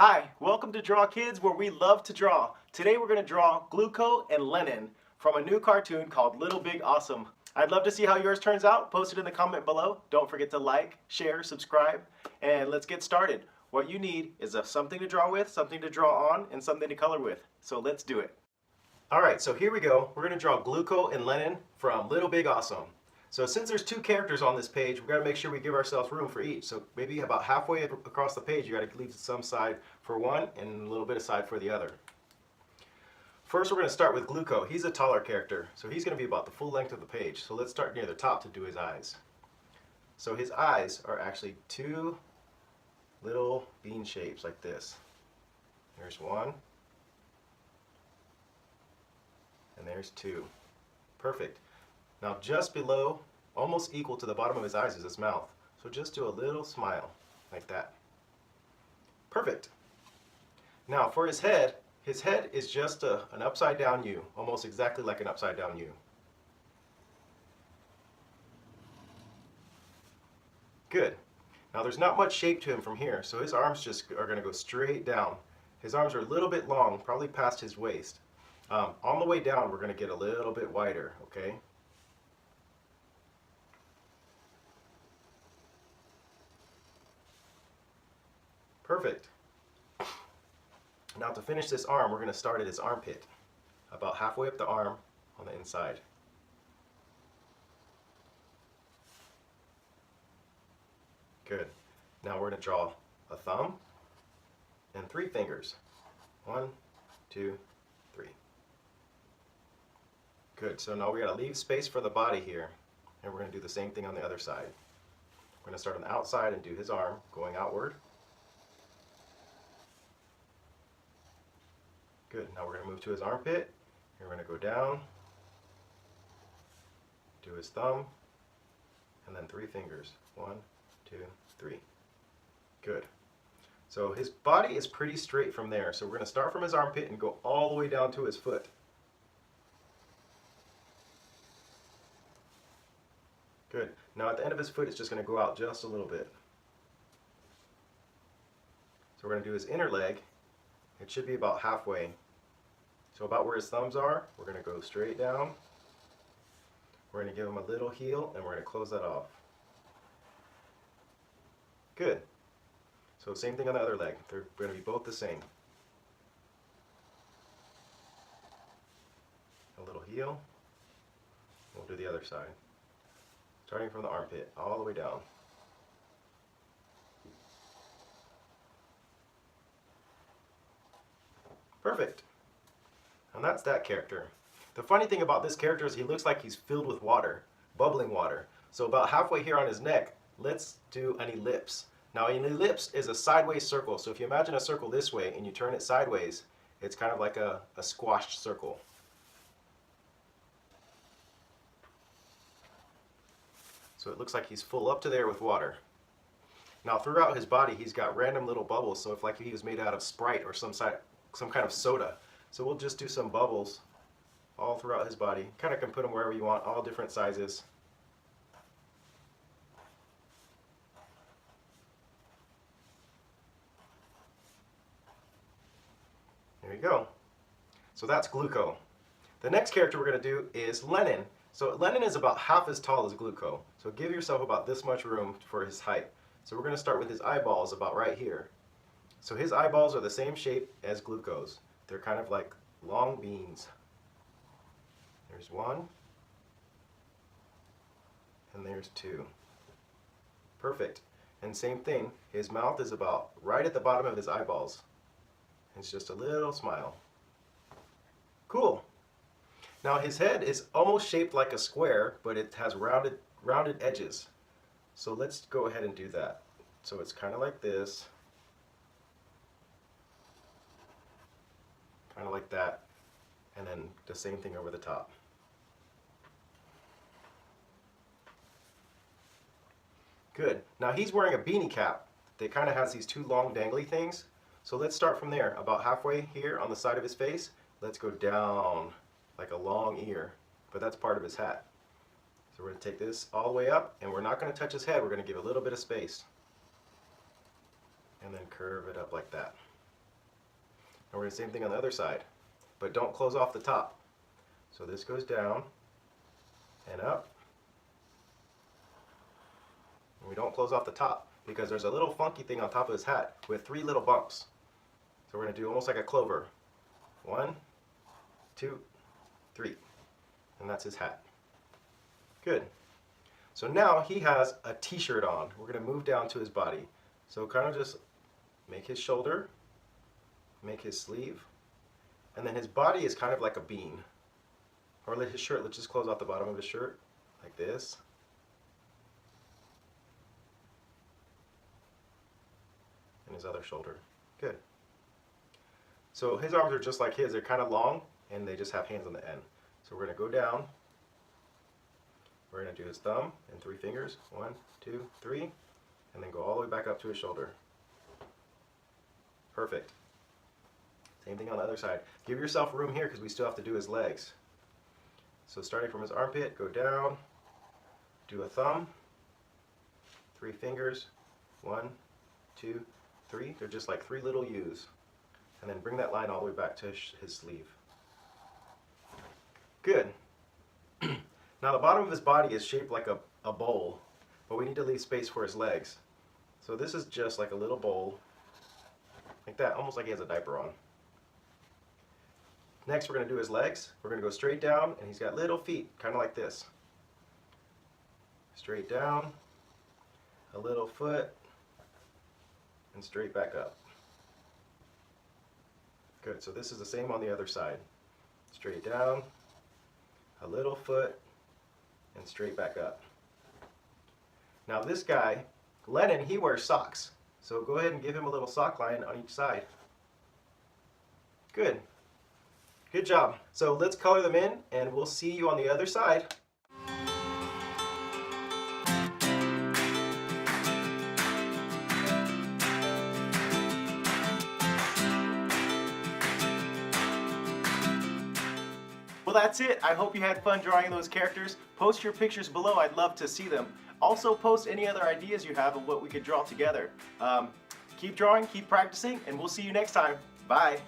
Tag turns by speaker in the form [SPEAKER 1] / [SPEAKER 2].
[SPEAKER 1] Hi, welcome to Draw Kids, where we love to draw. Today we're going to draw Gluco and Lennon from a new cartoon called Little Big Awesome. I'd love to see how yours turns out. Post it in the comment below. Don't forget to like, share, subscribe, and let's get started. What you need is something to draw with, something to draw on, and something to color with. So let's do it. Alright, so here we go. We're going to draw Gluco and Lennon from Little Big Awesome. So since there's two characters on this page, we've got to make sure we give ourselves room for each. So maybe about halfway across the page, you got to leave some side for one and a little bit of side for the other. First, we're going to start with Gluco. He's a taller character, so he's going to be about the full length of the page. So let's start near the top to do his eyes. So his eyes are actually two little bean shapes like this. There's one, and there's two. Perfect. Now just below, almost equal to the bottom of his eyes, is his mouth. So just do a little smile, like that. Perfect. Now for his head is just an upside down U, almost exactly like an upside down U. Good. Now there's not much shape to him from here, so his arms just are going to go straight down. His arms are a little bit long, probably past his waist. On the way down, we're going to get a little bit wider, okay? Perfect. Now to finish this arm, we're going to start at his armpit, about halfway up the arm on the inside. Good. Now we're going to draw a thumb and three fingers. 1, 2, 3. Good. So now we got to leave space for the body here, and we're going to do the same thing on the other side. We're going to start on the outside and do his arm going outward. Good. Now we're going to move to his armpit. And we're going to go down, do his thumb, and then three fingers. 1, 2, 3. Good. So his body is pretty straight from there. So we're going to start from his armpit and go all the way down to his foot. Good. Now at the end of his foot, it's just going to go out just a little bit. So we're going to do his inner leg. It should be about halfway. So about where his thumbs are, we're going to go straight down. We're going to give him a little heel, and we're going to close that off. Good. So same thing on the other leg. They're going to be both the same. A little heel. We'll do the other side. Starting from the armpit, all the way down. Perfect. And that's that character. The funny thing about this character is he looks like he's filled with water, bubbling water. So about halfway here on his neck, let's do an ellipse. Now an ellipse is a sideways circle. So if you imagine a circle this way and you turn it sideways, it's kind of like a squashed circle. So it looks like he's full up to there with water. Now throughout his body, he's got random little bubbles. So if like he was made out of Sprite or some kind of soda. So we'll just do some bubbles all throughout his body. Kind of can put them wherever you want, all different sizes. There you go. So that's Gluco. The next character we're going to do is Lenin. So Lenin is about half as tall as Gluco. So give yourself about this much room for his height. So we're going to start with his eyeballs about right here. So his eyeballs are the same shape as Gluco's. They're kind of like long beans. There's one, and there's two. Perfect. And same thing, his mouth is about right at the bottom of his eyeballs. It's just a little smile. Cool. Now his head is almost shaped like a square, but it has rounded edges. So let's go ahead and do that. So it's kind of like this. Kind of like that, and then the same thing over the top. Good. Now he's wearing a beanie cap that kind of has these two long dangly things. So let's start from there, about halfway here on the side of his face. Let's go down like a long ear, but that's part of his hat. So we're going to take this all the way up, and we're not going to touch his head. We're going to give a little bit of space. And then curve it up like that. And we're going to do the same thing on the other side. But don't close off the top. So this goes down and up. And we don't close off the top because there's a little funky thing on top of his hat with 3 little bumps. So we're going to do almost like a clover. 1, 2, 3. And that's his hat. Good. So now he has a t-shirt on. We're going to move down to his body. So kind of just make his shoulder, make his sleeve, and then his body is kind of like a bean. Or let his shirt, let's just close off the bottom of his shirt like this. And his other shoulder. Good. So his arms are just like his. They're kind of long and they just have hands on the end. So we're going to go down. We're going to do his thumb and 3 fingers. 1, 2, 3. And then go all the way back up to his shoulder. Perfect. Same thing on the other side. Give yourself room here because we still have to do his legs. So starting from his armpit, go down, do a thumb, 3 fingers, 1, 2, 3. They're just like 3 little U's. And then bring that line all the way back to his sleeve. Good. Now the bottom of his body is shaped like a bowl, but we need to leave space for his legs. So this is just like a little bowl, like that, almost like he has a diaper on. Next we're going to do his legs. We're going to go straight down, and he's got little feet, kind of like this. Straight down, a little foot, and straight back up. Good, so this is the same on the other side. Straight down, a little foot, and straight back up. Now this guy, Lenin, he wears socks. So go ahead and give him a little sock line on each side. Good. Good job. So let's color them in and we'll see you on the other side. Well, that's it. I hope you had fun drawing those characters. Post your pictures below. I'd love to see them. Also, post any other ideas you have of what we could draw together. Keep drawing, keep practicing, and we'll see you next time. Bye.